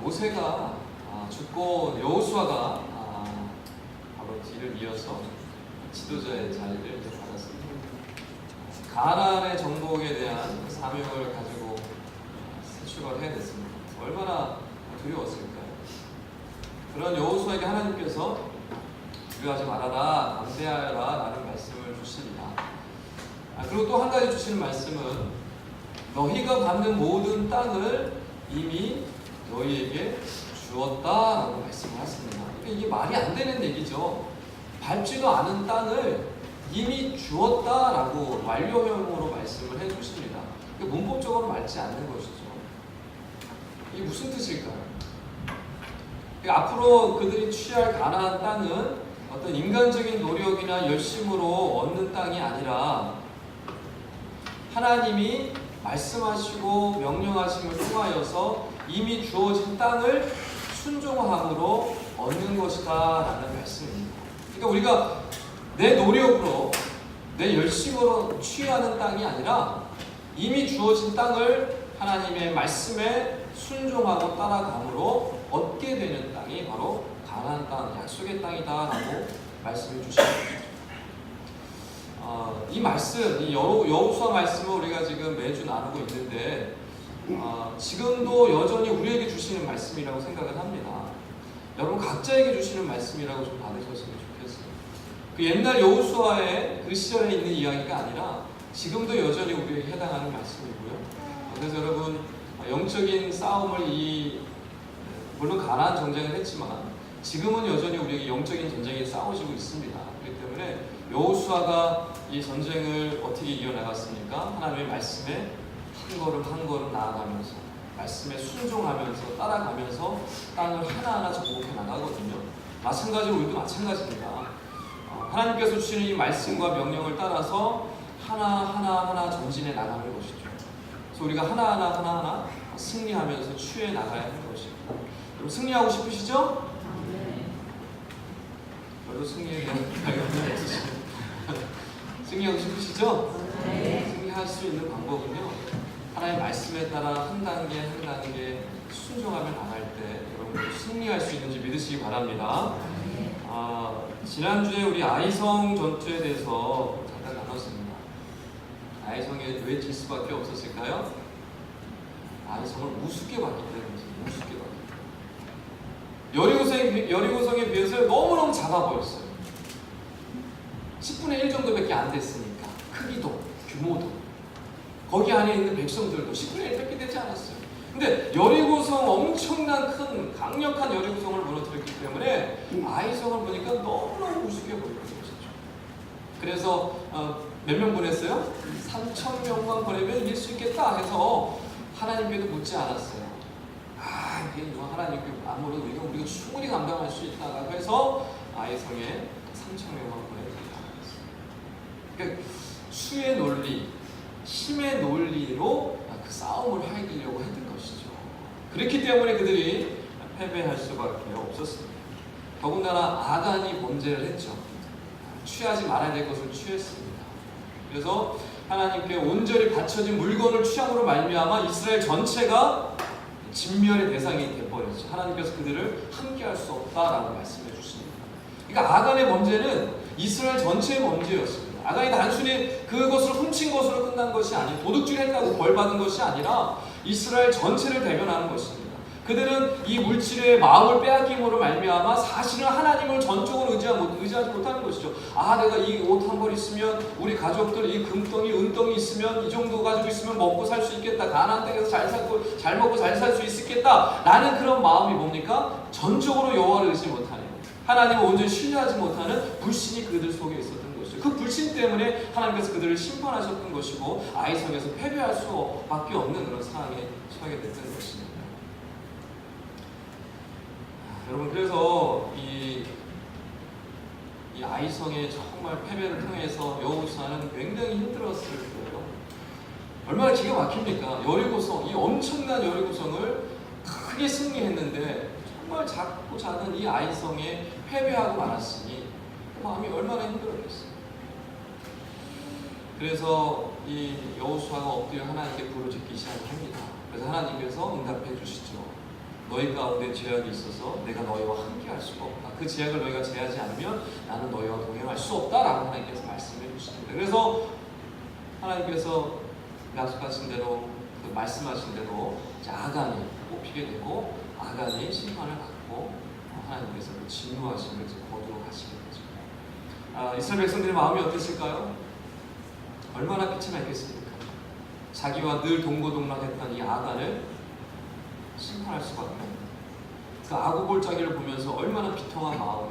모세가 죽고 여호수아가 바로 뒤를 이어서 지도자의 자리를 이제 받았습니다. 가나안의 정복에 대한 사명을 가지고 새 출발을 해냈습니다. 얼마나 두려웠을까요? 그런 여호수아에게 하나님께서 두려워하지 말아라, 담대하여라 라는 말씀을 주십니다. 그리고 또 한 가지 주시는 말씀은 너희가 받는 모든 땅을 이미 너희에게 주었다라고 말씀을 하십니다. 이게 말이 안 되는 얘기죠. 밟지도 않은 땅을 이미 주었다라고 완료형으로 말씀을 해주십니다. 문법적으로 맞지 않는 것이죠. 이게 무슨 뜻일까요? 앞으로 그들이 취할 가나안 땅은 어떤 인간적인 노력이나 열심으로 얻는 땅이 아니라 하나님이 말씀하시고 명령하심을 통하여서 이미 주어진 땅을 순종함으로 얻는 것이다 라는 말씀입니다. 그러니까 우리가 내 노력으로 내 열심으로 취하는 땅이 아니라 이미 주어진 땅을 하나님의 말씀에 순종하고 따라감으로 얻게 되는 땅이 바로 가나안 땅, 약속의 땅이다 라고 말씀해 주십니다. 이 말씀, 이 여호수아 말씀을 우리가 지금 매주 나누고 있는데 지금도 여전히 우리에게 주시는 말씀이라고 생각을 합니다. 여러분 각자에게 주시는 말씀이라고 좀 받으셨으면 좋겠어요. 그 옛날 여호수아의 그 시절에 있는 이야기가 아니라 지금도 여전히 우리에게 해당하는 말씀이고요. 그래서 여러분 영적인 싸움을 물론 가나안 전쟁을 했지만 지금은 여전히 우리에게 영적인 전쟁이 싸워지고 있습니다. 그렇기 때문에 여호수아가 이 전쟁을 어떻게 이겨나갔습니까? 하나님의 말씀에 한 걸음 한 걸음 나아가면서 말씀에 순종하면서 따라가면서 땅을 하나하나 정복해 나가거든요. 마찬가지로 우리도 마찬가지입니다. 하나님께서 주시는 이 말씀과 명령을 따라서 하나하나 전진해 나가는 것이죠. 그래서 우리가 하나하나 승리하면서 취해 나가야 하는 것이고, 여러분 승리하고 싶으시죠? 네. 별로 승리에 대한 발견이 없으시죠? 승리하고 싶으시죠? 네. 승리할 수 있는 방법은요, 하나님의 말씀에 따라 한 단계 한 단계 순종하며 나갈 때 여러분 승리할 수 있는지 믿으시기 바랍니다. 지난주에 우리 아이성 전투에 대해서 잠깐 나눴습니다. 아이성에 왜 질 수밖에 없었을까요? 아이성을 우습게 봤기 때문이죠. 우습게 봤기 때문에. 여리고성에 비해서 너무너무 작아 보였어요. 10분의 1 정도밖에 안 됐으니까 크기도 규모도 거기 안에 있는 백성들도 10분의 1밖에 되지 않았어요. 근데 여리고성 엄청난 큰 강력한 여리고성을 무너뜨렸기 때문에 아이성을 보니까 너무너무 우습게 보이는 것이죠. 그래서 몇 명 보냈어요? 3,000명만 보내면 이길 수 있겠다 해서 하나님께도 묻지 않았어요. 이게 하나님께 아무래도 우리가 충분히 감당할 수 있다고 해서 아이성에 3,000명만 보내드리다. 그러니까 수의 논리, 힘의 논리로 그 싸움을 하이려고 했던 것이죠. 그렇기 때문에 그들이 패배할 수밖에 없었습니다. 더군다나 아간이 범죄를 했죠. 취하지 말아야 될 것을 취했습니다. 그래서 하나님께 온전히 바쳐진 물건을 취함으로 말미암아 이스라엘 전체가 진멸의 대상이 되어버렸죠. 하나님께서 그들을 함께할 수 없다라고 말씀해 주십니다. 그러니까 아간의 범죄는 이스라엘 전체의 범죄였습니다. 아간이 단순히 그것을 훔친 것으로 끝난 것이 아니고 도둑질했다고 벌받은 것이 아니라 이스라엘 전체를 대변하는 것입니다. 그들은 이 물질의 마음을 빼앗김으로 말미암아 사실은 하나님을 전적으로 의지하지 못하는 것이죠. 내가 이 옷 한 벌 있으면 우리 가족들 이 금덩이 은덩이 있으면 이 정도 가지고 있으면 먹고 살 수 있겠다. 가나안 땅에서 잘 먹고 잘 살 수 있겠다 라는 그런 마음이 뭡니까? 전적으로 여호와를 의지 못하는, 하나님을 온전히 신뢰하지 못하는 불신이 그들 속에 있었던 것이죠. 그 불신 때문에 하나님께서 그들을 심판하셨던 것이고 아이성에서 패배할 수밖에 없는 그런 상황에 처하게 됐던 것입니다. 여러분, 그래서 이 아이성의 정말 패배를 통해서 여호수아는 굉장히 힘들었을 거예요. 얼마나 기가 막힙니까? 여리고성, 이 엄청난 여리고성을 크게 승리했는데 정말 작고 작은 이 아이성에 패배하고 말았으니 마음이 얼마나 힘들었겠어요. 그래서 이 여호수아가 엎드려 하나님께 부르짖기 시작합니다. 그래서 하나님께서 응답해 주시죠. 너희 가운데 죄악이 있어서 내가 너희와 함께할 수가 없다. 그 죄악을 너희가 제하지 않으면 나는 너희와 동행할 수 없다라고 하나님께서 말씀해 주십니다. 그래서 하나님께서 약속하신 대로 말씀하신 대로 아간이 뽑히게 되고 아간이 심판을 받고 하나님께서 그 진노하심을 거두어 가시게 되죠. 이스라엘 백성들의 마음이 어땠을까요? 얼마나 빛이 나겠습니까? 자기와 늘 동고동락했던 이 아간을 심판할 수밖에 없는 그 아구골짜기를 보면서 얼마나 비통한 마음에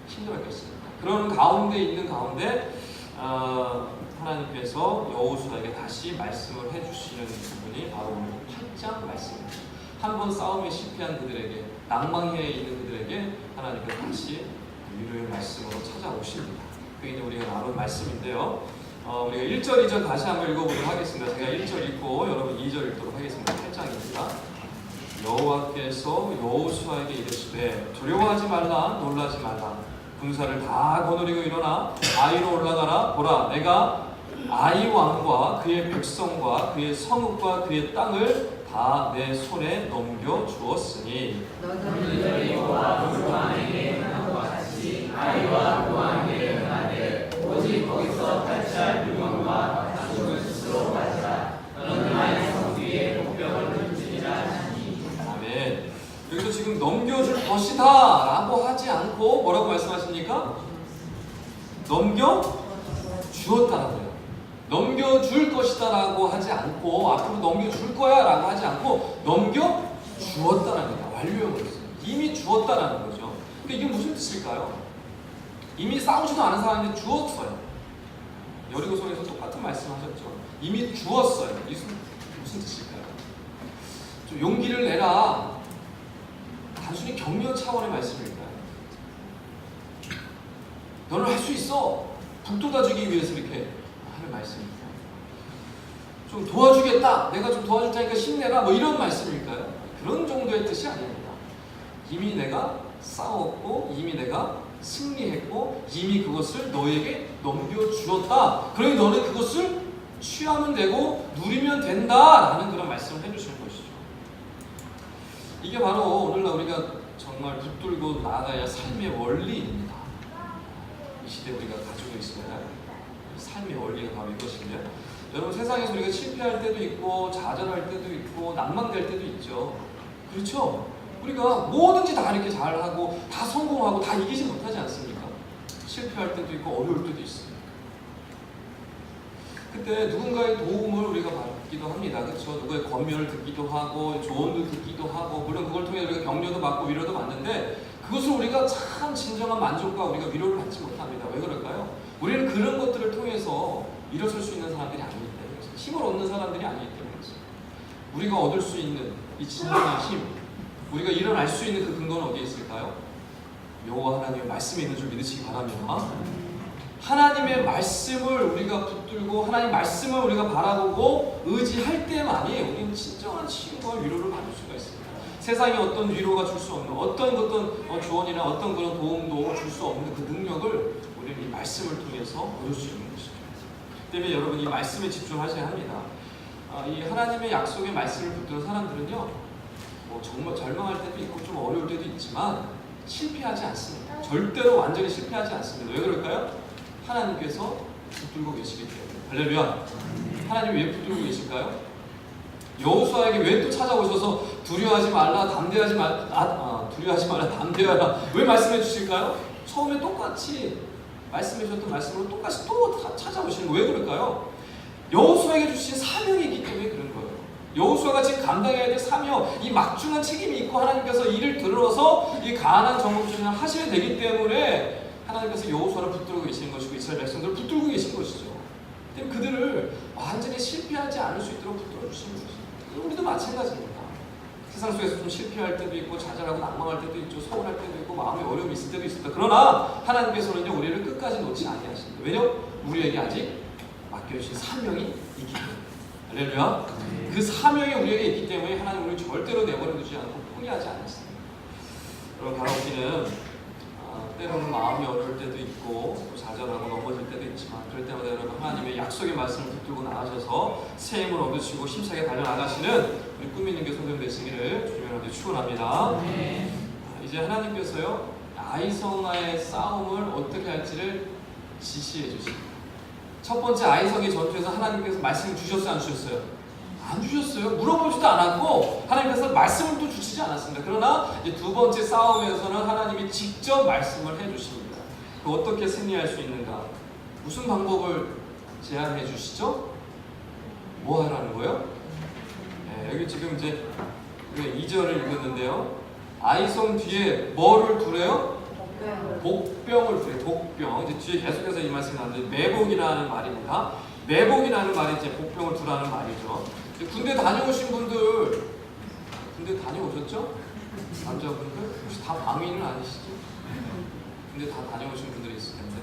힘들었겠습니까? 그런 가운데 있는 가운데 하나님께서 여호수아에게 다시 말씀을 해주시는 부분이 바로 오늘 8장 말씀입니다. 한번 싸움에 실패한 그들에게, 낭망해 있는 그들에게 하나님께서 다시 위로의 말씀으로 찾아오십니다. 그게 이제 우리가 나눈 말씀인데요. 우리가 1절, 2절 다시 한번 읽어보도록 하겠습니다. 제가 1절 읽고 여러분 2절 읽도록 하겠습니다. 8장입니다. 여호와께서 여호수아에게 이르시되 두려워하지 말라, 놀라지 말라. 군사를 다 거느리고 일어나 아이로 올라가라. 보라, 내가 아이 왕과 그의 백성과 그의 성읍과 그의 땅을 다 내 손에 넘겨 주었으니 너희들이 여호와 그 왕에게 행한 것 같이 아이와 그 왕에게 행하되 오직 거기서 탈취할 물건과 가축을 스스로 가지라. 너는 나의 성 위에 복병을 던지리라 하니. 아멘. 여기서 지금 넘겨줄 것이다 라고 하지 않고 뭐라고 말씀하십니까? 넘겨주었다라고요. 넘겨줄 것이다 라고 하지 않고 앞으로 넘겨줄 거야 라고 하지 않고 넘겨주었다라는 겁니다. 완료형으로 했어요. 이미 주었다라는 거죠. 근데 이게 무슨 뜻일까요? 이미 싸우지도 않은 사람인데 주었어요. 여리고성에서 똑같은 말씀하셨죠. 이미 주었어요. 이게 무슨 뜻일까요? 좀 용기를 내라. 단순히 격려 차원의 말씀일까요? 너는 할 수 있어. 북돋아주기 위해서 이렇게 하는 말씀일까요? 좀 도와주겠다. 내가 좀 도와줄 테니까 힘내라. 뭐 이런 말씀일까요? 그런 정도의 뜻이 아닙니다. 이미 내가 싸웠고 이미 내가 승리했고 이미 그것을 너에게 넘겨주었다. 그러니 너는 그것을 취하면 되고 누리면 된다라는 그런 말씀을 해주시는 것이죠. 이게 바로 오늘날 우리가 정말 붙들고 나아가야 삶의 원리입니다. 이 시대에 우리가 가지고 있어야 삶의 원리가 바로 이것이며, 여러분 세상에서 우리가 실패할 때도 있고 좌절할 때도 있고 낭만될 때도 있죠. 그렇죠? 우리가 뭐든지 다 이렇게 잘하고 다 성공하고 다 이기지 못하지 않습니까? 실패할 때도 있고 어려울 때도 있습니다. 그때 누군가의 도움을 우리가 받기도 합니다. 그렇죠? 누구의 권면을 듣기도 하고 조언도 듣기도 하고, 물론 그걸 통해 우리가 격려도 받고 위로도 받는데 그것을 우리가 참 진정한 만족과 우리가 위로를 받지 못합니다. 왜 그럴까요? 우리는 그런 것들을 통해서 일어설 수 있는 사람들이 아니기 때문에, 힘을 얻는 사람들이 아니기 때문에, 우리가 얻을 수 있는 이 진정한 힘, 우리가 일어날 수 있는 그 근거는 어디에 있을까요? 여호와 하나님의 말씀에 있는 줄 믿으시기 바랍니다. 하나님의 말씀을 우리가 붙들고 하나님의 말씀을 우리가 바라보고 의지할 때만이 우리는 진정한 힘과 위로를 받을 수가 있습니다. 세상에 어떤 위로가 줄 수 없는 어떤 조언이나 어떤 그런 도움도 줄 수 없는 그 능력을 우리는 이 말씀을 통해서 얻을 수 있는 것이죠. 때문에 여러분 이 말씀에 집중하셔야 합니다. 이 하나님의 약속의 말씀을 붙드는 사람들은요, 정말 절망할 때도 있고 좀 어려울 때도 있지만 실패하지 않습니다. 절대로 완전히 실패하지 않습니다. 왜 그럴까요? 하나님께서 붙들고 계시기 때문에. 할렐루야. 하나님이 왜 붙들고 계실까요? 여호수아에게 왜 또 찾아오셔서 두려워하지 말라, 담대하지 말라, 두려워하지 말라, 담대하라 왜 말씀해 주실까요? 처음에 똑같이 말씀해 주셨던 말씀으로 똑같이 또 찾아오시는 거예요. 왜 그럴까요? 여호수아에게 주신 사명이 있기 때문에 그런 거예요. 여호수아가 지금 감당해야 될 사명, 이 막중한 책임이 있고 하나님께서 이를 들어서 이 가나안 정복전을 하셔야 되기 때문에 하나님께서 여호수아를 붙들고 계시는 것이고 이스라엘 백성들을 붙들고 계신 것이죠. 그들을 완전히 실패하지 않을 수 있도록 붙들어 주시는 것이죠. 우리도 마찬가지입니다. 세상 속에서 좀 실패할 때도 있고 좌절하고 낭망할 때도 있죠. 서운할 때도 있고 마음에 어려움이 있을 때도 있습니다. 그러나 하나님께서는요, 우리를 끝까지 놓지 아니하십니다. 왜냐? 우리에게 아직 맡겨주신 사명이 있기 때문에. 할렐루야. 그 사명이 우리에게 있기 때문에 하나님 우리를 절대로 내버려두지 않고 포기하지 않았습니다. 여러분 바라옵기는 때로는 마음이 어려울 때도 있고 좌절하고 넘어질 때도 있지만, 그럴 때마다 여러분 하나님의 약속의 말씀을 붙들고 나가셔서 새 힘을 얻으시고 힘차게 달려나가시는 우리 꿈 있는 교회 성도들 되시기를 주님의 이름으로 축원합니다. 축원합니다. 이제 하나님께서요 아이성과의 싸움을 어떻게 할지를 지시해 주십니다. 첫 번째 아이성의 전투에서 하나님께서 말씀을 주셨어요, 안 주셨어요? 안 주셨어요. 물어보지도 않았고 하나님께서 말씀을 또 주시지 않았습니다. 그러나 이제 두 번째 싸움에서는 하나님이 직접 말씀을 해주십니다. 그 어떻게 승리할 수 있는가? 무슨 방법을 제안해 주시죠? 뭐 하라는 거예요? 네, 여기 지금 이제 2절을 읽었는데요. 아이성 뒤에 뭐를 두래요? 복병을 두래요. 복병. 이제 뒤에 계속해서 이 말씀이 나오는데 매복이라는 말입니다. 매복이라는 말이 이제 복병을 두라는 말이죠. 군대 다녀오신 분들, 군대 다녀오셨죠? 남자분들? 혹시 다 방위는 아니시죠? 군대 다 다녀오신 분들이 있을 텐데.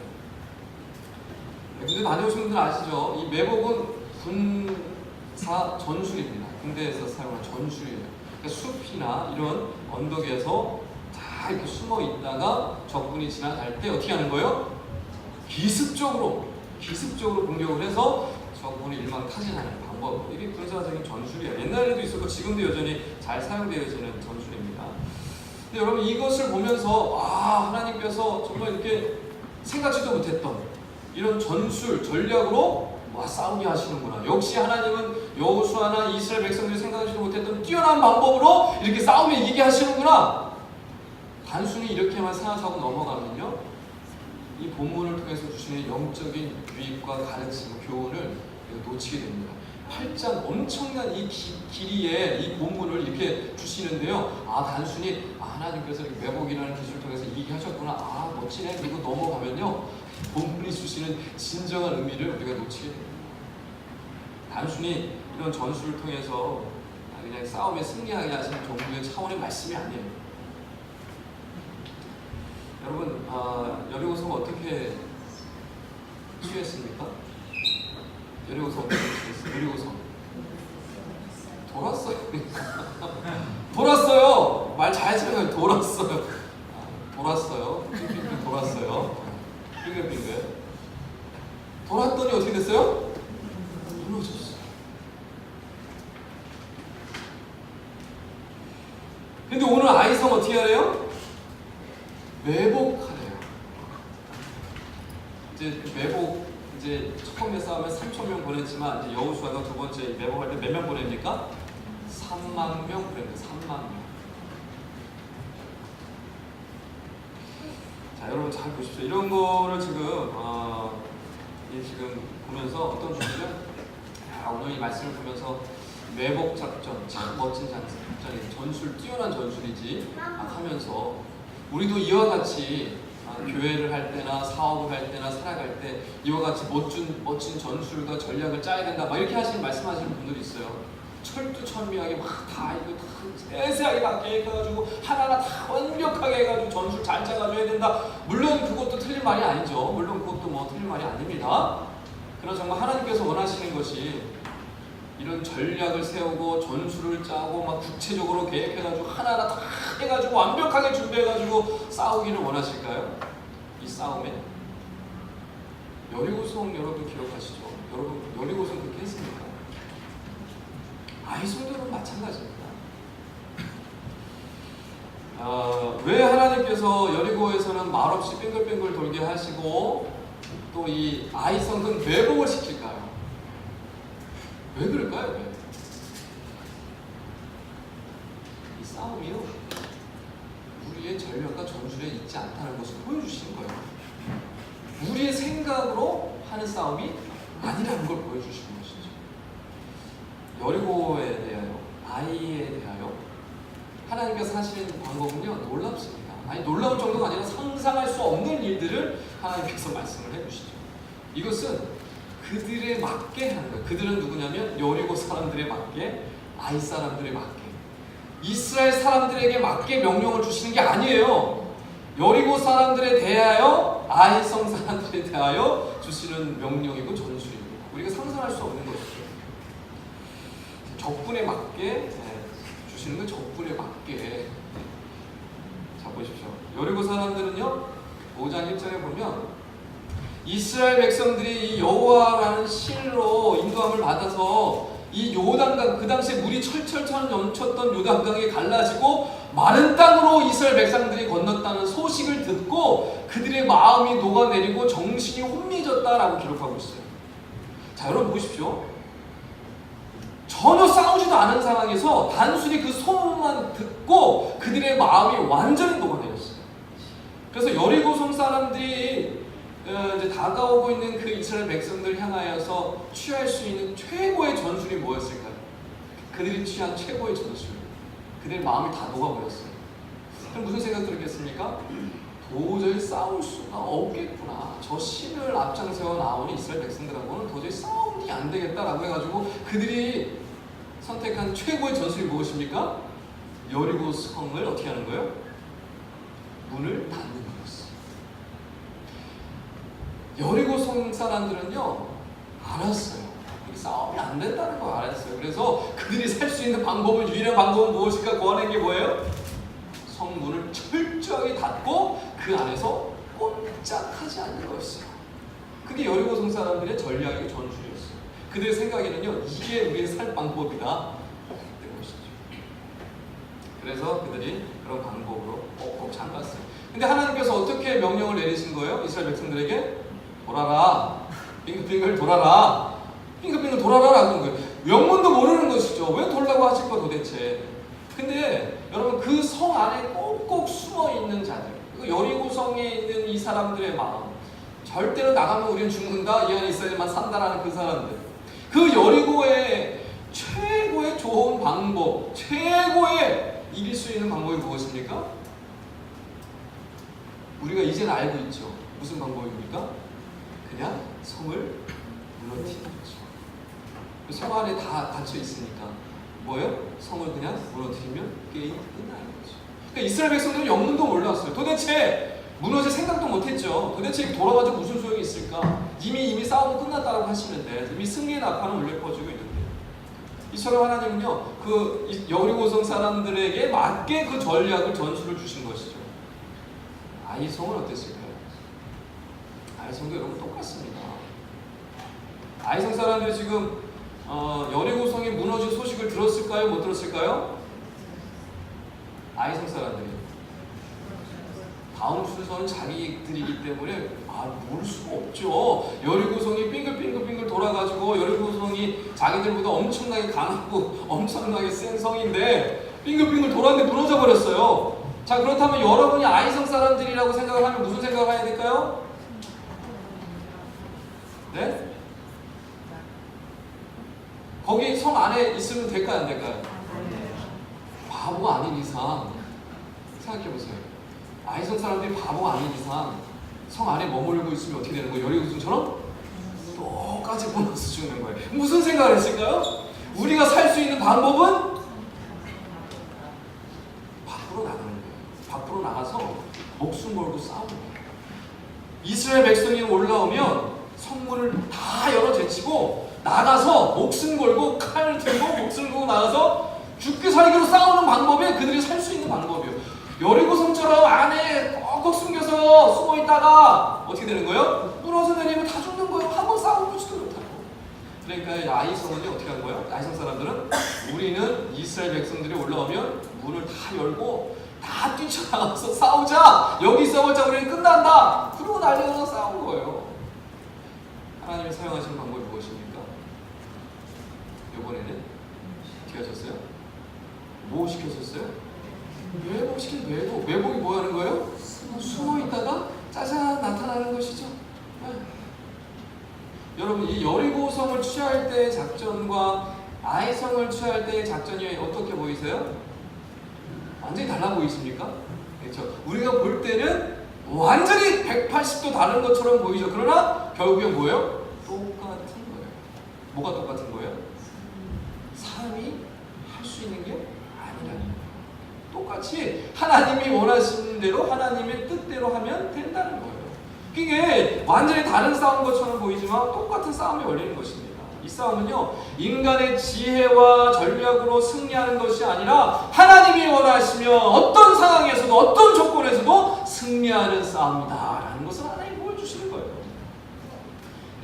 군대 다녀오신 분들 아시죠? 이 매복은 군사 전술입니다. 군대에서 사용한 전술이에요. 그러니까 숲이나 이런 언덕에서 다 이렇게 숨어 있다가 적군이 지나갈 때 어떻게 하는 거예요? 기습적으로 공격을 해서 적군을 일망타진하는 방법. 이게 군사적인 전술이에요. 옛날에도 있었고 지금도 여전히 잘 사용되어지는 전술입니다. 근데 여러분 이것을 보면서 하나님께서 정말 이렇게 생각지도 못했던 이런 전술, 전략으로 싸우게 하시는구나. 역시 하나님은 여호수아나 이스라엘 백성들이 생각하지도 못했던 뛰어난 방법으로 이렇게 싸움에 이기게 하시는구나. 단순히 이렇게만 생각하고 넘어가면요, 이 본문을 통해서 주시는 영적인 유익과 가르침, 교훈을 놓치게 됩니다. 8장 엄청난 이 길이에 이 본문을 이렇게 주시는데요. 단순히 하나님께서 매복이라는 기술을 통해서 이기게 하셨구나. 멋지네. 그리고 넘어가면요, 본문이 주시는 진정한 의미를 우리가 놓치게 됩니다. 단순히 이런 전술을 통해서 그냥 싸움에 승리하게 하시는 정도의 차원의 말씀이 아니에요. 여러분, 여리고성 어떻게 취했습니까? 여리고성 어떻게 취했어요? 여리고성 돌았어요. 돌았어요. 말 잘 들어요. 돌았어요. 돌았어요. 빙빙 돌았어요. 빙글빙글 돌았더니 어떻게 됐어요? 무너졌어요. 근데 오늘 아이성 어떻게 하래요? 매복하래요. 이제 매복, 이제 처음에 싸우면 3,000명 보냈지만 이제 여호수아가 두 번째 매복할 때 몇 명 보냅니까? 3만 명 보냅니다. 3만 명. 자, 여러분 잘 보십시오. 이런 거를 지금 지금 보면서 어떤 분들은 오늘 이 말씀을 보면서 매복 작전, 참 멋진 작전이 전술, 뛰어난 전술이지 하면서 우리도 이와 같이 교회를 할 때나 사업을 할 때나 살아갈 때 이와 같이 멋진 전술과 전략을 짜야 된다 이렇게 말씀하시는 분들이 있어요. 철두철미하게 다 이거 다 세세하게 다 계획해가지고 하나하나 다 완벽하게 해가지고 전술 잘 짜가지고 해야 된다. 물론 그것도 틀린 말이 아니죠. 물론 그것도 틀린 말이 아닙니다. 그러나 정말 하나님께서 원하시는 것이 이런 전략을 세우고 전술을 짜고 구체적으로 계획해가지고 하나하나 다 해가지고 완벽하게 준비해가지고 싸우기를 원하실까요? 이 싸움에 여리고성 여러분 기억하시죠? 여러분 여리고성 그렇게 했습니까? 아이성도 마찬가지입니다. 왜 하나님께서 여리고에서는 말없이 뱅글뱅글 돌게 하시고 또 이 아이성은 매복을 시킬까요? 왜 그럴까요? 왜? 이 싸움이요, 우리의 전략과 전술에 있지 않다는 것을 보여주시는 거예요. 우리의 생각으로 하는 싸움이 아니라는 걸 보여주시는 것이죠. 여리고에 대하여, 아이에 대하여 하나님께서 하시는 방법은요, 놀랍습니다. 놀라울 정도가 아니라 상상할 수 없는 일들을 하나님께서 말씀을 해주시죠. 이것은 그들에 맞게 하는 거예요. 그들은 누구냐면 여리고 사람들에 맞게, 아이 사람들에 맞게, 이스라엘 사람들에게 맞게 명령을 주시는 게 아니에요. 여리고 사람들에 대하여, 아이성 사람들에 대하여 주시는 명령이고 전술입니다. 우리가 상상할 수 없는 것이죠. 적군에 맞게 주시는 건 적군에 맞게. 자, 보십시오. 여리고 사람들은요, 5장 1절에 보면 이스라엘 백성들이 이 여호와라는 신으로 인도함을 받아서 이 요단강, 그 당시에 물이 철철철 넘쳤던 요단강이 갈라지고 마른 땅으로 이스라엘 백성들이 건넜다는 소식을 듣고 그들의 마음이 녹아내리고 정신이 혼미해졌다라고 기록하고 있어요. 자, 여러분 보십시오. 전혀 싸우지도 않은 상황에서 단순히 그 소문만 듣고 그들의 마음이 완전히 녹아내렸어요. 그래서 여리고성 사람들이 이제 다가오고 있는 그 이스라엘 백성들 향하여서 취할 수 있는 최고의 전술이 뭐였을까요? 그들이 취한 최고의 전술. 그들의 마음이 다 녹아버렸어요. 그럼 무슨 생각 들었겠습니까? 도저히 싸울 수가 없겠구나. 저 신을 앞장세워 나오는 이스라엘 백성들하고는 도저히 싸움이 안 되겠다라고 해가지고 그들이 선택한 최고의 전술이 무엇입니까? 여리고 성을 어떻게 하는 거예요? 문을 닫는 거였어요. 여리고 성 사람들은요 알았어요. 싸움이 안 된다는 걸 알았어요. 그래서 그들이 살 수 있는 방법은, 유일한 방법은 무엇일까? 구하는 게 뭐예요? 성문을 철저하게 닫고 그 안에서 꼼짝하지 않는 거였어요. 그게 여리고 성 사람들의 전략의 전술이었어요. 그들의 생각에는요 이게 우리의 살 방법이다 된 것이죠. 그래서 그들이 그런 방법으로 꼭꼭 잠갔어요. 근데 하나님께서 어떻게 명령을 내리신 거예요? 이스라엘 백성들에게 돌아라, 빙글빙글 돌아라, 빙글빙글 돌아라라는 거예요. 영문도 모르는 것이죠. 왜 돌라고 하실 거 도대체. 근데 여러분 그 성 안에 꼭꼭 숨어 있는 자들, 그 여리고성에 있는 이 사람들의 마음, 절대로 나가면 우리는 죽는다, 이 안에 있어야만 산다라는 그 사람들, 그 여리고의 최고의 좋은 방법, 최고의 이길 수 있는 방법이 무엇입니까? 우리가 이제는 알고 있죠. 무슨 방법입니까? 그냥 성을 무너뜨리는 거죠. 성 안에 다 갇혀 있으니까 뭐예요? 성을 그냥 무너뜨리면 게임 끝나는 거죠. 그러니까 이스라엘 백성들은 영문도 몰랐어요. 도대체 무너질 생각도 못했죠. 도대체 돌아가지고 무슨 소용이 있을까? 이미 싸움은 끝났다고 하시는데 이미 승리의 나팔은 울려 퍼지고 있는데, 이처럼 하나님은요 그 여리고성 사람들에게 맞게 그 전략을, 전술을 주신 것이죠. 아이성은 어땠을까요? 아이성도 여러분 똑같습니다. 아이성 사람들이 지금 여리고성이 무너진 소식을 들었을까요? 못 들었을까요? 아이성 사람들이 다음 순서는 자기들이기 때문에 모를 수가 없죠. 여리고성이 빙글빙글 돌아가지고, 여리고성이 자기들보다 엄청나게 강하고 엄청나게 센 성인데 빙글빙글 돌았는데 무너져 버렸어요. 자, 그렇다면 여러분이 아이성 사람들이라고 생각을 하면 무슨 생각을 해야 될까요? 네? 거기 성 안에 있으면 될까요, 안 될까요? 바보가 아닌 이상 생각해보세요. 아이성 사람들이 바보가 아닌 이상 성 안에 머물고 있으면 어떻게 되는 거예요? 여리고성처럼 똑같이 무너져 죽는 거예요. 무슨 생각을 했을까요? 우리가 살 수 있는 방법은 밖으로 나가는 거예요. 밖으로 나가서 목숨 걸고 싸우는 거예요. 이스라엘 백성이 올라오면 성문을 다 열어 제치고 나가서 목숨 걸고 칼을 들고 목숨 걸고 나가서 죽기 살기로 싸우는 방법이 그들이 살 수 있는 방법이에요. 여리고성처럼 안에 꼭꼭 숨겨서 숨어 있다가 어떻게 되는 거예요? 무너져 내리면 다 죽는 거예요. 한번 싸워보지도 못하고. 그러니까 아이성은 어떻게 한 거예요? 아이성 사람들은 우리는 이스라엘 백성들이 올라오면 문을 다 열고 다 뛰쳐나가서 싸우자. 여기 싸우자. 우리는 끝난다. 그러고 난리가 싸운 거예요. 하나님이 사용하시는 방법이 무엇입니까? 이번에는 어떻게 하셨어요? 뭐 시켰었어요? 매복시킨 매복. 매복이 뭐 하는 거예요? 숨어 있다가 짜잔 나타나는 것이죠. 네. 여러분, 이 여리고성을 취할 때의 작전과 아이성을 취할 때의 작전이 어떻게 보이세요? 완전히 달라 보이십니까? 그렇죠. 우리가 볼 때는 완전히 180도 다른 것처럼 보이죠. 그러나 결국엔 뭐예요? 똑같은 거예요. 뭐가 똑같은 거예요? 사람이 할 수 있는 게 아니라는 거예요. 똑같이 하나님이 원하시는 대로 하나님의 뜻대로 하면 된다는 거예요. 이게 완전히 다른 싸움 것처럼 보이지만 똑같은 싸움이 열리는 것입니다. 이 싸움은요, 인간의 지혜와 전략으로 승리하는 것이 아니라 하나님이 원하시면 어떤 상황에서도 어떤 조건에서도 승리하는 싸움이다 라는 것을 하나님이 보여주시는 거예요.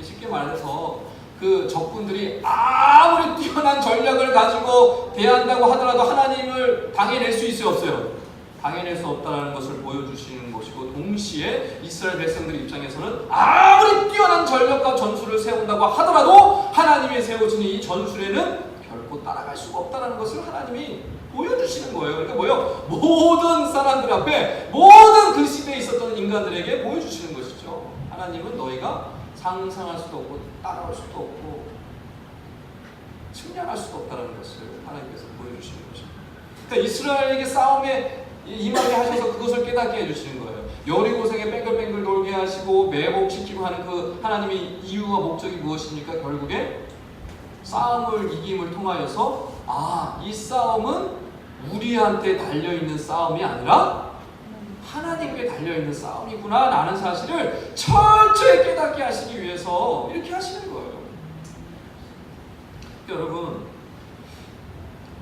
쉽게 말해서 그 적군들이 아무리 뛰어난 전략을 가지고 대한다고 하더라도 하나님을 당해낼 수 있어요, 없어요? 당해낼 수 없다는 것을 보여주시는 것이고, 동시에 이스라엘 백성들 입장에서는 아무리 뛰어난 전략과 전술을 세운다고 하더라도 하나님이 세워진 이 전술에는 결코 따라갈 수가 없다는 것을 하나님이 보여주시는 거예요. 그러니까 뭐요? 모든 사람들 앞에, 모든 그 시대에 있었던 인간들에게 보여주시는 것이죠. 하나님은 너희가 상상할 수도 없고 따라올 수도 없고 측량할 수도 없다는 것을 하나님께서 보여주시는 것입니다. 그러니까 이스라엘에게 싸움에 임하게 하셔서 그것을 깨닫게 해주시는 거예요. 여리고성에 뱅글뱅글 돌게 하시고 매복시키고 하는 그 하나님의 이유와 목적이 무엇입니까? 결국에 싸움을 이김을 통하여서 이 싸움은 우리한테 달려있는 싸움이 아니라 하나님께 달려있는 싸움이구나 라는 사실을 철저히 깨닫게 하시기 위해서 이렇게 하시는 거예요. 여러분,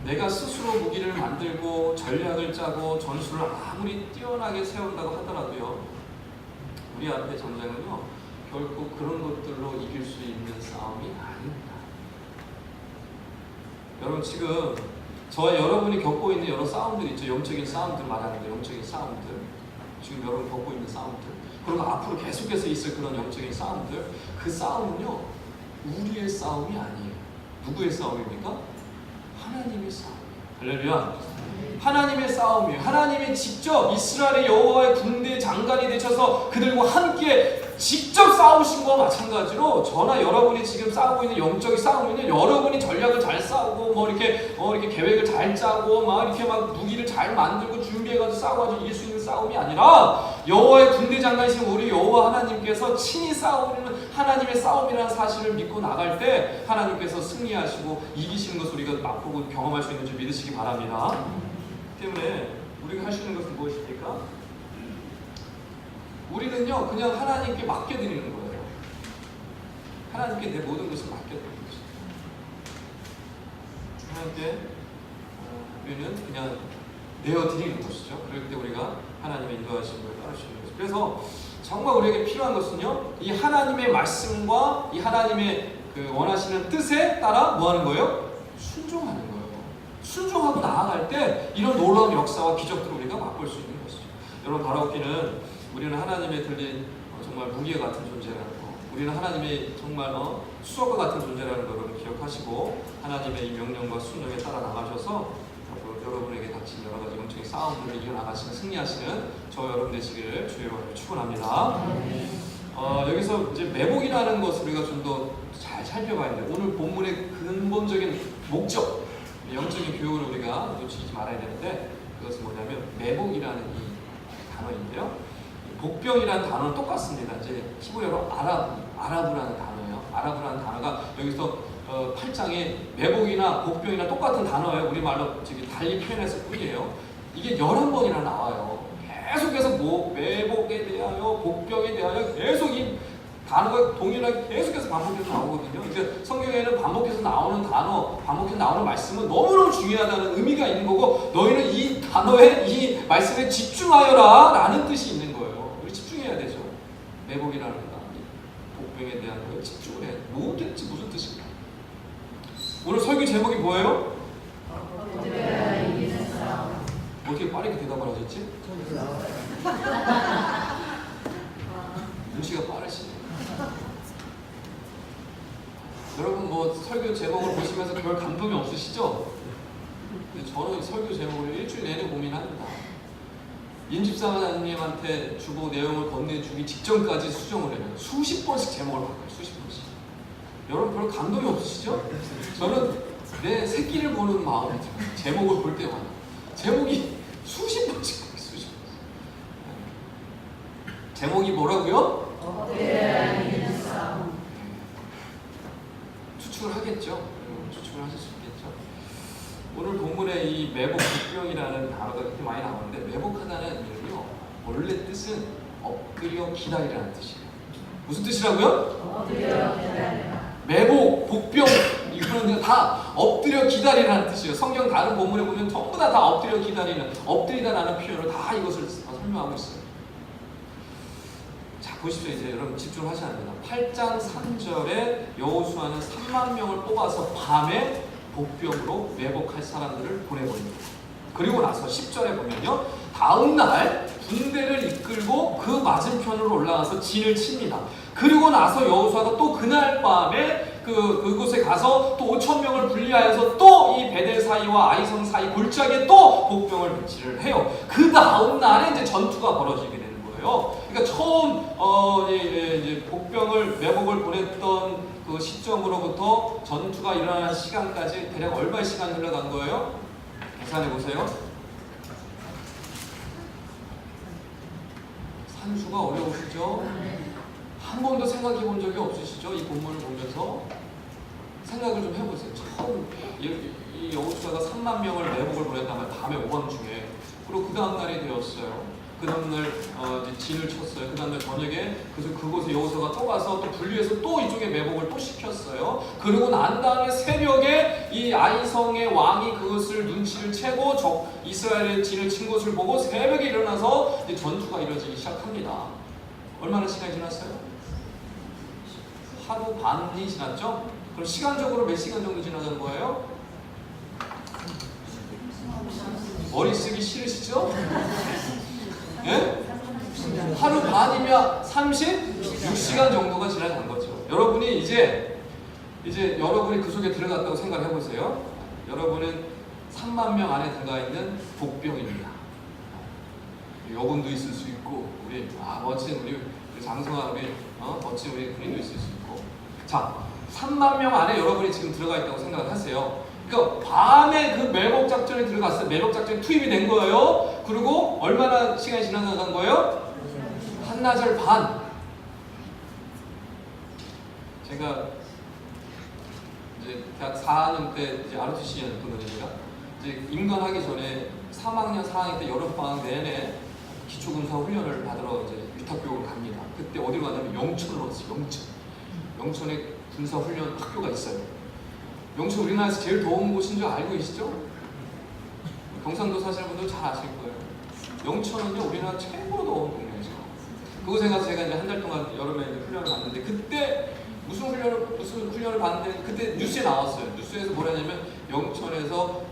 내가 스스로 무기를 만들고 전략을 짜고 전술을 아무리 뛰어나게 세운다고 하더라도요, 우리 앞에 전쟁은요 결코 그런 것들로 이길 수 있는 싸움이 아닙니다. 여러분, 지금 저와 여러분이 겪고 있는 여러 싸움들 있죠. 영적인 싸움들 말하는데, 영적인 싸움들, 지금 여러분 겪고 있는 싸움들, 그리고 앞으로 계속해서 있을 그런 영적인 싸움들, 그 싸움은요 우리의 싸움이 아니에요. 누구의 싸움입니까? 하나님의 싸움이에요. 할렐루야. 하나님의 싸움이에요. 하나님이 직접 이스라엘의 여호와의 군대 장관이 되셔서 그들과 함께 직접 싸우신 거와 마찬가지로 저나 여러분이 지금 싸우고 있는 영적인 싸움은요, 여러분이 전략을 잘 싸우고 이렇게 계획을 잘 짜고 이렇게 무기를 잘 만들고 준비해가지고 싸워가지고 이길 수 있는 싸움이 아니라 여호와의 군대 장관이신 우리 여호와 하나님께서 친히 싸우는 하나님의 싸움이라는 사실을 믿고 나갈 때 하나님께서 승리하시고 이기시는 것을 우리가 맛보고 경험할 수 있는 줄 믿으시기 바랍니다. 때문에 우리가 할 수 있는 것은 무엇입니까? 우리는요 그냥 하나님께 맡겨드리는 거예요. 하나님께 내 모든 것을 맡겨드리는 것이죠. 하나님께 우리는 그냥 내어드리는 것이죠. 그럴 때 우리가 하나님의 인도하심을 따를 수 있는 것이죠. 그래서 정말 우리에게 필요한 것은요, 이 하나님의 말씀과 이 하나님의 그 원하시는 뜻에 따라 뭐 하는 거예요? 순종하는 거예요. 순종하고 나아갈 때 이런 놀라운 역사와 기적들을 우리가 맛볼 수 있는 것이죠. 여러분, 바라옵기는 우리는 하나님의 들린 정말 무기와 같은 존재라는 거, 우리는 하나님의 정말 수석과 같은 존재라는 걸 여러분 기억하시고 하나님의 이 명령과 순종에 따라 나가셔서 여러분에게 닥친 여러 가지 영적인 싸움들을 이겨나가시는, 승리하시는 저 여러분 되시기를 주의 이름으로 축원합니다. 여기서 이제 매복이라는 것을 우리가 좀 더 잘 살펴봐야 돼요. 오늘 본문의 근본적인 목적, 영적인 교육을 우리가 놓치지 말아야 되는데, 그것은 뭐냐면 매복이라는 이 단어인데요. 복병이라는 단어는 똑같습니다. 이제 히브리어로 아라브라는 단어예요. 아라브라는 단어가 여기서 8장에 매복이나 복병이나 똑같은 단어예요. 우리말로 달리 표현했을 뿐이에요. 이게 11번이나 나와요. 계속해서 매복에 대하여, 복병에 대하여 계속 이 단어가 동일하게 계속해서 반복해서 나오거든요. 그러니까 성경에는 반복해서 나오는 단어, 반복해서 나오는 말씀은 너무너무 중요하다는 의미가 있는 거고, 너희는 이 단어에, 이 말씀에 집중하여라 라는 뜻이 있는 거예요. 우리 집중해야 되죠. 매복이라는 거, 복병에 대한 거에 집중을 해야 돼요. 뭐겠지, 무슨 뜻인가? 오늘 설교 제목이 뭐예요? 어떻게 빠르게 대답을 하셨지? 눈치가 빠르시네. 여러분 뭐 설교 제목을 보시면서 별 감동이 없으시죠? 근데 저는 설교 제목을 일주일 내내 고민합니다. 임집사님한테 주보 내용을 건네주기 직전까지 수정을 해요. 수십 번씩 제목을 바꿔요. 수십 번씩. 여러분 별로 감동이 없으시죠? 저는 내 새끼를 보는 마음이 들어요. 제목을 볼 때마다. 제목이 수십 번씩 바뀌어요. 수십 번씩. 제목이 뭐라고요? 추측을 하겠죠. 추측을 하실 수 있겠죠. 오늘 본문에 이 매복, 복병이라는 단어가 그렇게 많이 나오는데, 매복하다는 의미는요, 원래 뜻은 엎드려 기다리라는 뜻이에요. 무슨 뜻이라고요? 엎드려 기다리라. 매복, 복병, 이거는 다 엎드려 기다리라는 뜻이에요. 성경 다른 본문에 보면 전부 다 엎드려 기다리는, 엎드리다라는 표현으로 다 이것을 설명하고 있어요. 자, 보십시오. 이제 여러분 집중하셔야 됩니다. 8장 3절에 여호수아는 3만 명을 뽑아서 밤에 복병으로 매복할 사람들을 보내버립니다. 그리고 나서 10절에 보면요, 다음 날 군대를 이끌고 그 맞은편으로 올라가서 진을 칩니다. 그리고 나서 여호수아가 또 그날 밤에 그곳에 가서 또 5천 명을 분리하여서 또 이 베델 사이와 아이성 사이 골짜기에 또 복병을 배치를 해요. 그 다음 날에 이제 전투가 벌어지게 되는 거예요. 그러니까 처음 이제 복병을 매복을 보냈던 그 시점으로부터 전투가 일어나는 시간까지 대략 얼마의 시간이 흘러간 거예요? 계산해 보세요. 산수가 어려우시죠? 한 번도 생각해 본 적이 없으시죠? 이 본문을 보면서 생각을 좀 해보세요. 처음 이 여호수아가 3만 명을 매복을 보냈다면 밤에 오밤중에, 그리고 그 다음 날이 되었어요. 그 다음 날 이제 진을 쳤어요. 그 다음 날 저녁에 그래서 그곳에 여호수아가 또 가서 또 분리해서 또 이쪽에 매복을 또 시켰어요. 그리고 난 다음에 새벽에 이 아이성의 왕이 그것을 눈치를 채고 이스라엘의 진을 친 것을 보고 새벽에 일어나서 이제 전투가 이루어지기 시작합니다. 얼마나 시간이 지났어요? 하루 반이 지났죠? 그럼 시간적으로 몇 시간 정도 지나는 거예요? 머리 쓰기 싫으시죠? 예? 하루 반이면 36시간 정도가 지나간 거죠. 여러분이 이제 여러분이 그 속에 들어갔다고 생각해 보세요. 여러분은 3만 명 안에 들어가 있는 복병입니다. 여군도 있을 수 있고, 우리 멋진 우리 장성한 멋진 우리 군인도 있을 수 있고. 자, 3만 명 안에 여러분이 지금 들어가 있다고 생각을 하세요. 그러니까 밤에 그 매복 작전에 들어갔어요. 매복 작전에 투입이 된 거예요. 그리고 얼마나 시간이 지나간 거예요? 한나절 반. 제가 이제 대학 4학년 때 이제 ROTC였거든요. 제가 이제 임관하기 전에 3학년, 4학년 때 여름방학 내내 기초군사 훈련을 받으러 이제 위탁교육을 갑니다. 그때 어디로 가냐면 영천으로 갔어요. 영천에 군사 훈련 학교가 있어요. 영천 우리나라에서 제일 더운 곳인 줄 알고 계시죠? 경상도 사시는 분들 잘 아실 거예요. 영천은요, 우리나라 최고로 더운 동네죠. 그곳에 가서 제가 이제 한 달 동안 여름에 이제 훈련을 받는데, 그때 무슨 훈련을 받는데, 그때 뉴스에 나왔어요. 뉴스에서 뭐라냐면 영천에서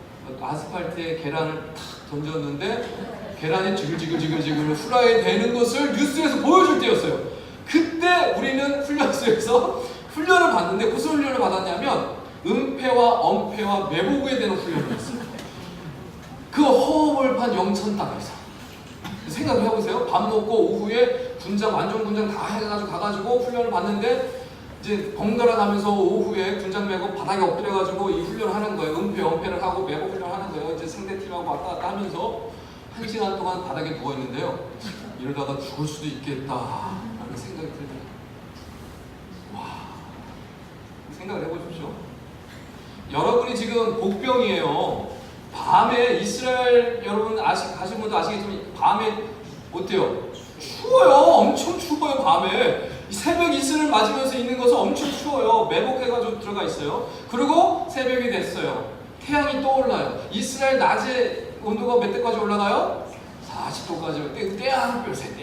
아스팔트에 계란을 탁 던졌는데 계란이 지글지글 후라이 되는 것을 뉴스에서 보여줄 때였어요. 그때 우리는 훈련소에서 훈련을 받는데 무슨 훈련을 받았냐면 은폐와 엄폐와 매복에 대한 훈련을 했어요. 그 허허벌판 영천 땅에서 생각을 해보세요. 밥 먹고 오후에 완전 군장 다 해가지고 가가지고 훈련을 받는데, 이제 번갈아 가면서 오후에 군장 메고 바닥에 엎드려가지고 이 훈련을 하는 거예요. 은폐, 엄폐를 하고 매복 훈련을 하는 거예요. 이제 상대팀하고 왔다 갔다 하면서 1시간 동안 바닥에 누워 있는데요. 이러다가 죽을 수도 있겠다라는 생각이 들더라고요. 와, 생각을 해보십시오. 여러분이 지금 복병이에요. 밤에 이스라엘 여러분 가신 분도 아시겠지만 밤에 어때요? 추워요. 엄청 추워요. 밤에 새벽 이슬을 맞으면서 있는 것은 엄청 추워요. 매복해가지고 들어가 있어요. 그리고 새벽이 됐어요. 태양이 떠올라요. 이스라엘 낮에 온도가 몇 도까지 올라가요? 40도까지. 떼양볕에.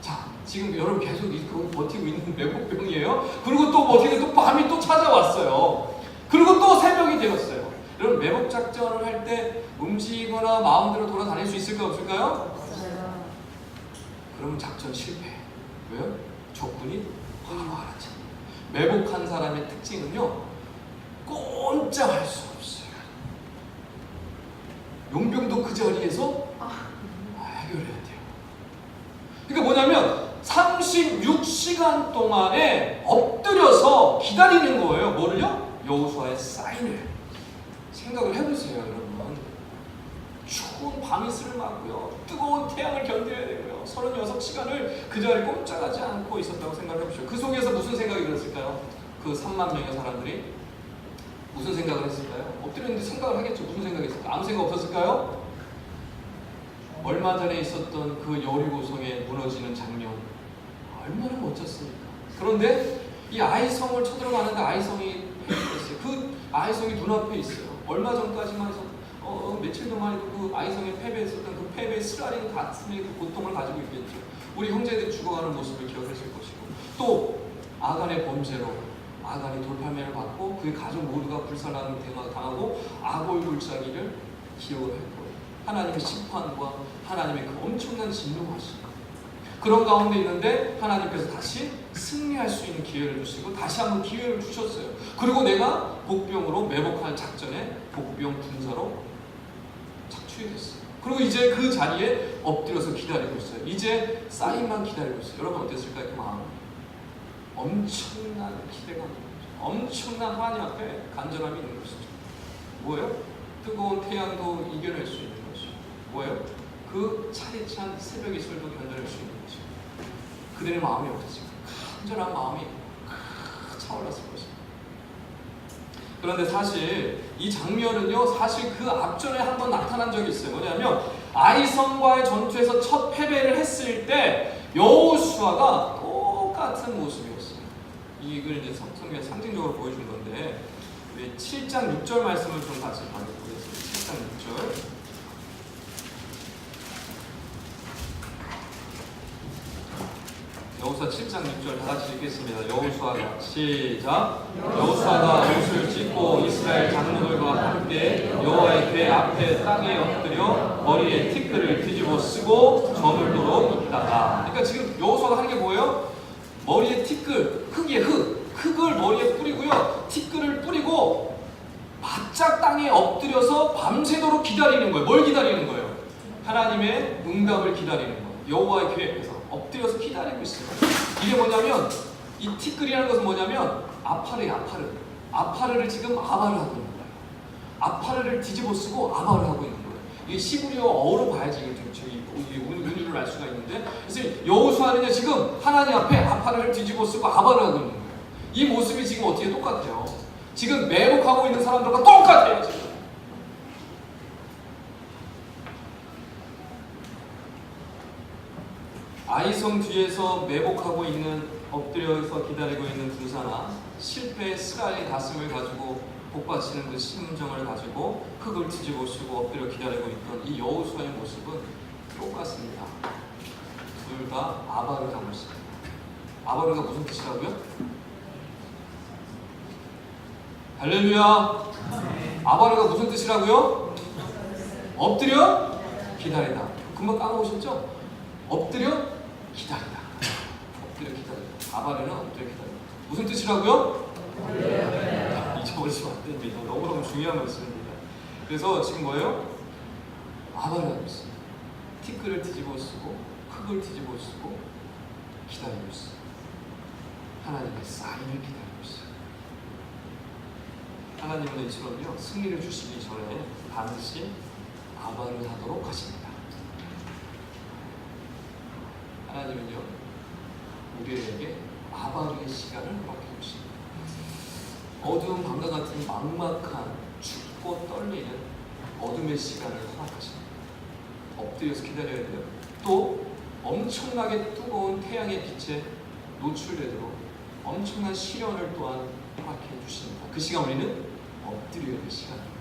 자, 지금 여러분 계속 거기 버티고 있는 매복병이에요. 그리고 또 버티고 또 밤이 또 찾아왔어요. 그리고 또 새벽이 되었어요. 여러분, 매복 작전을 할 때 움직이거나 마음대로 돌아다닐 수 있을까요? 없을까요? 그러면 작전 실패. 왜요? 적군이 바로 알아챕니다. 매복한 사람의 특징은요, 꼼짝할 수 없어요. 용병도 그 자리에서 해결해야 돼요. 그러니까 뭐냐면 36시간 동안에 엎드려서 기다리는 거예요. 뭐를요? 여호수아의 사인을. 생각을 해보세요, 여러분. 추운 밤이슬을 맞고요, 뜨거운 태양을 견뎌야 되고요, 36시간을 그 자리에 꼼짝하지 않고 있었다고 생각을 해보시죠. 그 속에서 무슨 생각이 들었을까요? 그 3만 명의 사람들이 무슨 생각을 했을까요? 엎드렸는데 생각을 하겠죠. 무슨 생각이 있을까요? 아무 생각 없었을까요? 얼마 전에 있었던 그 여리고성에 무너지는 장면, 얼마나 멋졌습니까? 그런데 이 아이성을 쳐들어가는데 아이성이 있어요. 그 아이성이 눈앞에 있어요. 얼마 전까지만 해서 며칠 동안 그 아이성에 패배했었던 그 패배의 쓰라린 가슴의 그 고통을 가지고 있겠죠. 우리 형제들이 죽어가는 모습을 기억했을 것이고, 또 아간의 범죄로 아간이 돌팔매를 받고 그의 가족 모두가 불살라는 당하고 아골 골짜기를 기억을 할 거예요. 하나님의 심판과 하나님의 그 엄청난 진노하심, 그런 가운데 있는데 하나님께서 다시 승리할 수 있는 기회를 주시고 다시 한번 기회를 주셨어요. 그리고 내가 복병으로 매복할 작전에 복병 군사로 착취이 됐어요. 그리고 이제 그 자리에 엎드려서 기다리고 있어요. 이제 사인만 기다리고 있어요. 여러분 어땠을까요? 그 마음? 엄청난 기대가 있는 거죠. 엄청난 하나님 앞에 간절함이 있는 것이죠. 뭐예요? 뜨거운 태양도 이겨낼 수 있는 것이죠. 뭐예요? 그 차디찬 새벽의 술도 견뎌낼 수 있는 것이죠. 그들의 마음이 어땠을까요? 간절한 마음이 차올랐을 것입니다. 그런데 사실 이 장면은요, 사실 그 앞전에 한번 나타난 적이 있어요. 뭐냐면 아이성과의 전투에서 첫 패배를 했을 때 여호수아가 똑같은 모습이었어요. 이걸 이제 성경에 상징적으로 보여준 건데, 우리 7장 6절 말씀을 좀 같이 보겠습니다. 7장 6절. 여호수아 7장 6절 다 같이 읽겠습니다. 여호수아가 시작. 여호수아가 옷을 찢고 이스라엘 장로들과 함께 여호와의 궤 앞에 땅에 엎드려 머리에 티끌을 뒤집어 쓰고 저물도록 있다가. 그러니까 지금 여호수아가 하는 게 뭐예요? 머리에 티끌, 흙이에요. 흙을 머리에 뿌리고요, 티끌을 뿌리고 바짝 땅에 엎드려서 밤새도록 기다리는 거예요. 뭘 기다리는 거예요? 하나님의 응답을 기다리는 거예요. 여호와의 궤에서 엎드려서 기다리고 있어요. 이게 뭐냐면, 이 티끌이라는 것은 뭐냐면 아파르예요. 아파르를 지금 아바를 하고 있는 거예요. 아파르를 뒤집어 쓰고 아바를 하고 있는 거예요. 이게 시브리어 어로 봐야지 의미를 알 수가 있는데, 그래서 여호수아는 지금 하나님 앞에 아파르를 뒤집어 쓰고 아바를 하고 있는 거예요. 이 모습이 지금 어떻게 똑같아요? 지금 매복하고 있는 사람들과 똑같아요. 지금. 아이성 뒤에서 매복하고 있는, 엎드려서 기다리고 있는 군사나 실패의 스라의 가슴을 가지고 복받치는 그 심정을 가지고 흙을 뒤집어 쓰고 엎드려 기다리고 있던 이 여호수아의 모습은 똑같습니다. 둘 다 아바를 하고 있습니다. 아바르가 무슨 뜻이라고요? 할렐루야. 아바르가 무슨 뜻이라고요? 엎드려 기다리다. 금방 까먹으셨죠? 엎드려 기다리다. 엎드려 기다리다. 아바르는 엎드려 기다리다. 무슨 뜻이라고요? 잊어버리시면 안 됩니다. 너무너무 중요한 말씀입니다. 그래서 지금 뭐예요? 아바르 하고 있어요. 티끌을 뒤집어 쓰고 흙을 뒤집어 쓰고 기다리고 있어요. 하나님의 사인을 기다리고 있어요. 하나님은 이처럼요, 승리를 주시기 전에 반드시 아바를 하도록 하십니다. 하나님은요, 우리에게 아바르의 시간을 허락해 주십니다. 어두운 밤과 같은 막막한 춥고 떨리는 어둠의 시간을 허락하십니다. 엎드려서 기다려야 돼요. 또 엄청나게 뜨거운 태양의 빛에 노출되도록 엄청난 시련을 또한 허락해 주십니다. 그 시간 우리는 엎드려야 할 시간입니다.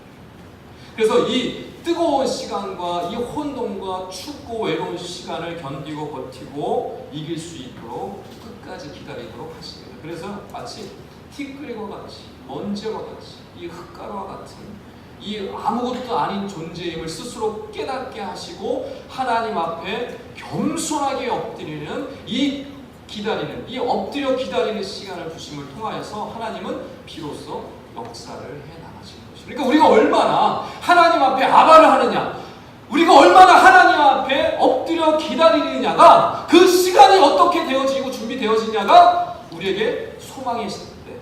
그래서 이 뜨거운 시간과 이 혼돈과 춥고 외로운 시간을 견디고 버티고 이길 수 있도록 끝까지 기다리도록 하십니다. 그래서 마치 티끌과 같이, 먼지와 같이, 이 흙가루와 같은 이 아무것도 아닌 존재임을 스스로 깨닫게 하시고 하나님 앞에 겸손하게 엎드리는 이 기다리는, 이 엎드려 기다리는 시간을 주심을 통하여서 하나님은 비로소 역사를 해나가시는 것입니다. 그러니까 우리가 얼마나 하나님 앞에 아바를 하느냐, 우리가 얼마나 하나님 앞에 엎드려 기다리느냐가, 그 시간이 어떻게 되어지고 준비되어지냐가 우리에게 소망의 때,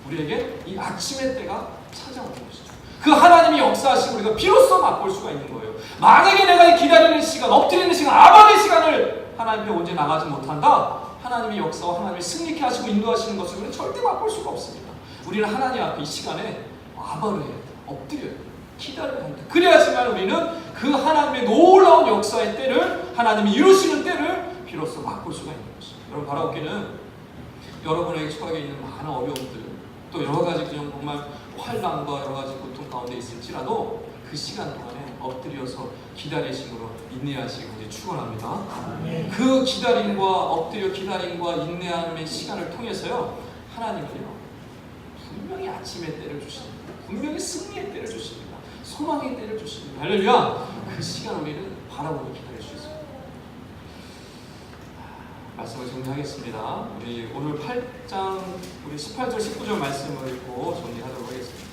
우리에게 이 아침의 때가 찾아오는 것이죠. 그 하나님이 역사하시고 우리가 비로소 맛볼 수가 있는 거예요. 만약에 내가 기다리는 시간, 엎드리는 시간, 아바의 시간을 하나님 앞에 언제 나가지 못한다, 하나님의 역사와 하나님이 승리케 하시고 인도하시는 것을 우리는 절대 맛볼 수가 없습니다. 우리는 하나님 앞에 이 시간에 아바를 해야 돼요. 엎드려야 돼요. 기다려야 합니다. 그래야지만 우리는 그 하나님의 놀라운 역사의 때를, 하나님이 이루시는 때를 비로소 맛볼 수가 있는 것입니다. 여러분, 바라옵기는 여러분에게 처하게 있는 많은 어려움들, 또 여러 가지 정말 환난과 여러 가지 고통 가운데 있을지라도 그 시간 동안에 엎드려서 기다리심으로 인내하시기를 축원합니다. 그 기다림과 엎드려 기다림과 인내함의 시간을 통해서요, 하나님은요 분명히 아침의 때를 주십니다. 분명히 승리의 때를 주십니다. 소망의 때를 주십니다. 할렐루야. 그 시간 우리는 바라보고 기다릴 수 있습니다. 말씀을 정리하겠습니다. 우리 오늘 8장 우리 18절 19절 말씀을 읽고 정리하도록 하겠습니다.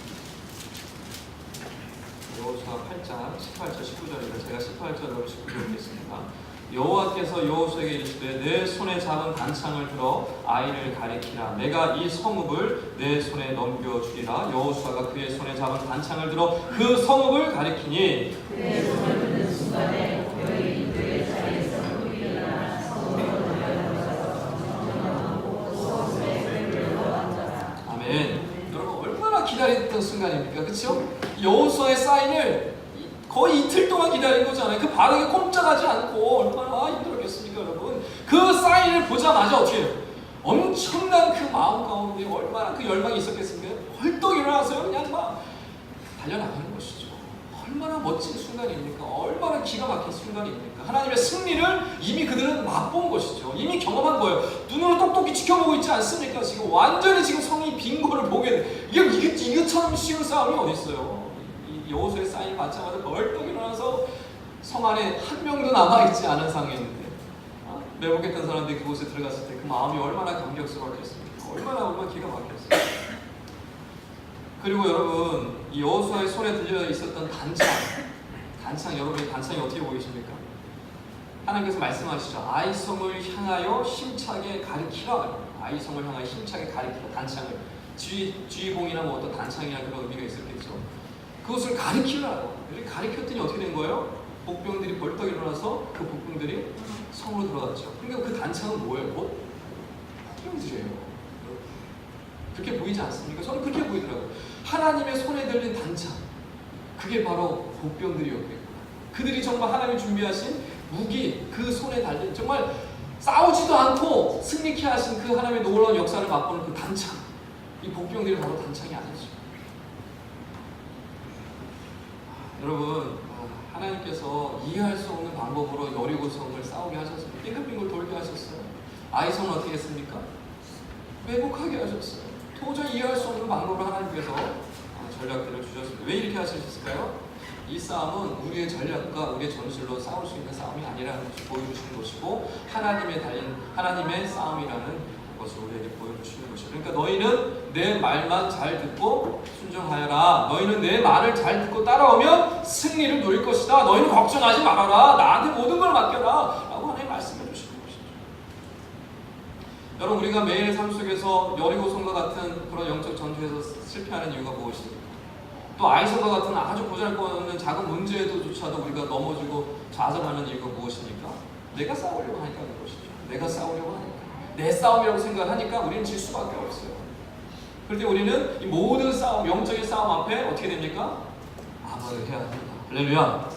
여호수아 8장 18절 19절입니다. 제가 18절로 19절 읽겠습니다. 여호와께서 여호수아에게 이르시되 내 손에 잡은 단창을 들어 아이를 가리키라. 내가 이 성읍을 내 손에 넘겨주리라. 여호수아가 그의 손에 잡은 단창을 들어 그 성읍을 가리키니 그의 손을 드는 순간에 여인이 그의 자리에서 흙이 일어나 성읍으로 달려들어서 정정하고 성읍에 쇠를 앉아라. 아멘. 여러분 얼마나 기다렸던 순간입니까? 그렇죠? 여호수아의 사인을 거의 이틀 동안 기다린 거잖아요. 그 발악에 꼼짝하지 않고 얼마나 힘들었겠습니까, 여러분? 그 사인을 보자마자 어떻게 해요? 엄청난 그 마음 가운데 얼마나 그 열망이 있었겠습니까? 벌떡 일어나서요, 그냥 막 달려나가는 것이죠. 얼마나 멋진 순간입니까? 얼마나 기가 막힌 순간입니까? 하나님의 승리를 이미 그들은 맛본 것이죠. 이미 경험한 거예요. 눈으로 똑똑히 지켜보고 있지 않습니까? 지금 완전히 지금 성이 빈 거를 보게 돼. 이것처럼 쉬운 싸움이 어디 있어요? 여호수아의 사인을 받자마자 벌떡 일어나서 성 안에 한 명도 남아있지 않은 상황이었는데 매복했던 사람들이 그곳에 들어갔을 때 그 마음이 얼마나 감격스러웠겠습니까? 얼마나 기가 막혔어요. 그리고 여러분 이 여호수아의 손에 들려 있었던 단창 여러분의 단창이 어떻게 보이십니까? 하나님께서 말씀하시죠. 아이성을 향하여 힘차게 가리키라. 아이성을 향하여 힘차게 가리키라. 단창을 지휘봉이나 뭐 어떤 단창이나 그런 의미가 있었겠죠. 그것을 가리키라고. 가리켰더니 어떻게 된 거예요? 복병들이 벌떡 일어나서 그 복병들이 성으로 들어갔죠. 그러니까 그 단창은 뭐예요? 복병들이에요. 그렇게 보이지 않습니까? 저는 그렇게 보이더라고요. 하나님의 손에 들린 단창, 그게 바로 복병들이었겠구나. 그들이 정말 하나님이 준비하신 무기, 그 손에 달린 정말 싸우지도 않고 승리케 하신 그 하나님의 놀라운 역사를 맛보는 그 단창, 이 복병들이 바로 단창이 아니죠. 여러분, 하나님께서 이해할 수 없는 방법으로 여리고성을 싸우게 하셨습니다. 빙글빙글 돌게 하셨어요. 아이성은 어떻게 했습니까? 매복하게 하셨어요. 도저히 이해할 수 없는 방법으로 하나님께서 전략들을 주셨습니다. 왜 이렇게 하셨을까요? 이 싸움은 우리의 전략과 우리의 전술로 싸울 수 있는 싸움이 아니라는 것을 보여주시는 것이고 하나님의 싸움이라는 것을 우리에게 보여주시는 것이죠. 그러니까 너희는 내 말만 잘 듣고 순종하여라. 너희는 내 말을 잘 듣고 따라오면 승리를 누릴 것이다. 너희는 걱정하지 말아라. 나한테 모든 걸 맡겨라. 라고 하나님 말씀해 주시는 것이죠. 여러분 우리가 매일의 삶 속에서 여리고성과 같은 그런 영적 전투에서 실패하는 이유가 무엇입니까? 또 아이성과 같은 아주 보잘것없는 작은 문제에도조차도 우리가 넘어지고 좌절하는 이유가 무엇입니까? 내가 싸우려고 하니까 그런 것이죠. 내가 싸우려고 하니까. 내 싸움이라고 생각하니까 우리는 질 수밖에 없어요. 그럴 때 우리는 이 모든 싸움, 영적인 싸움 앞에 어떻게 됩니까? 아바를 해야 됩니다. 할렐루야.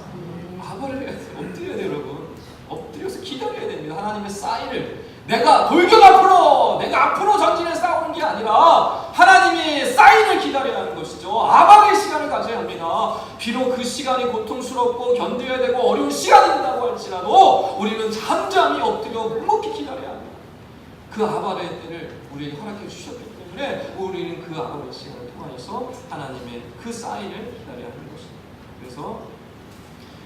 아바를 해야 돼요. 엎드려야 돼요, 여러분. 엎드려서 기다려야 됩니다. 하나님의 사인을. 내가 돌격 앞으로 전진해 싸우는 게 아니라 하나님의 사인을 기다려야 하는 것이죠. 아바의 시간을 가져야 합니다. 비록 그 시간이 고통스럽고 견뎌야 되고 어려운 시간이 된다고 할지라도 우리는 잠잠히 엎드려 묵묵히 기다려야 합니다. 그 아바의 때를 우리에게 허락해 주셨기 때문에 우리는 그 아바의 시간을 통하여서 하나님의 그 사인을 기다려야 하는 것입니다. 그래서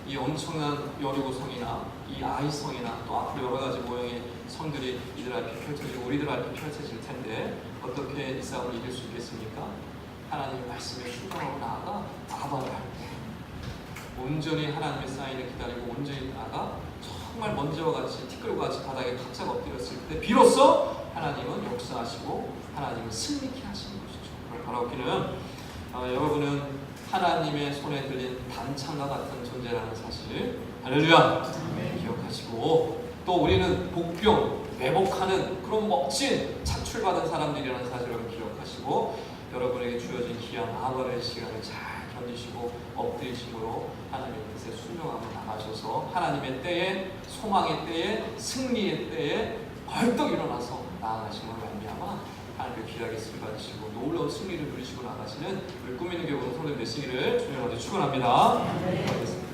이 엄청난 여리고성이나 이 아이성이나 또 앞으로 여러 가지 모형의 성들이 이들 앞에 펼쳐지고 우리들 앞에 펼쳐질 텐데 어떻게 이 싸움을 이길 수 있겠습니까? 하나님의 말씀에 순종하고 나아가 아바를 할 때 온전히 하나님의 사인을 기다리고 온전히 나아가 정말 먼지와 같이 티끌과 같이 바닥에 바짝 엎드렸을 때 비로소 하나님은 역사하시고 하나님은 승리케 하시는 것이죠. 그걸 바라보기는 여러분은 하나님의 손에 들린 단창과 같은 존재라는 사실 할렐루야 기억하시고 또 우리는 복병 매복하는 그런 멋진 착출받은 사람들이라는 사실을 기억하시고 여러분에게 주어진 귀한 아바의 시간을 잘 견디시고 엎드리심으로 하나님의 뜻에 순종하고 나가셔서 하나님의 때에 소망의 때에 승리의 때에 벌떡 일어나서 나아가심으로 말미암아 하나님의 귀하게 쓰임받으시고 놀라운 승리를 누리시고 나가시는 우리 꿈 있는 교회 성도님들 되시기를 주님 아버지 축원합니다. 기도하겠습니다.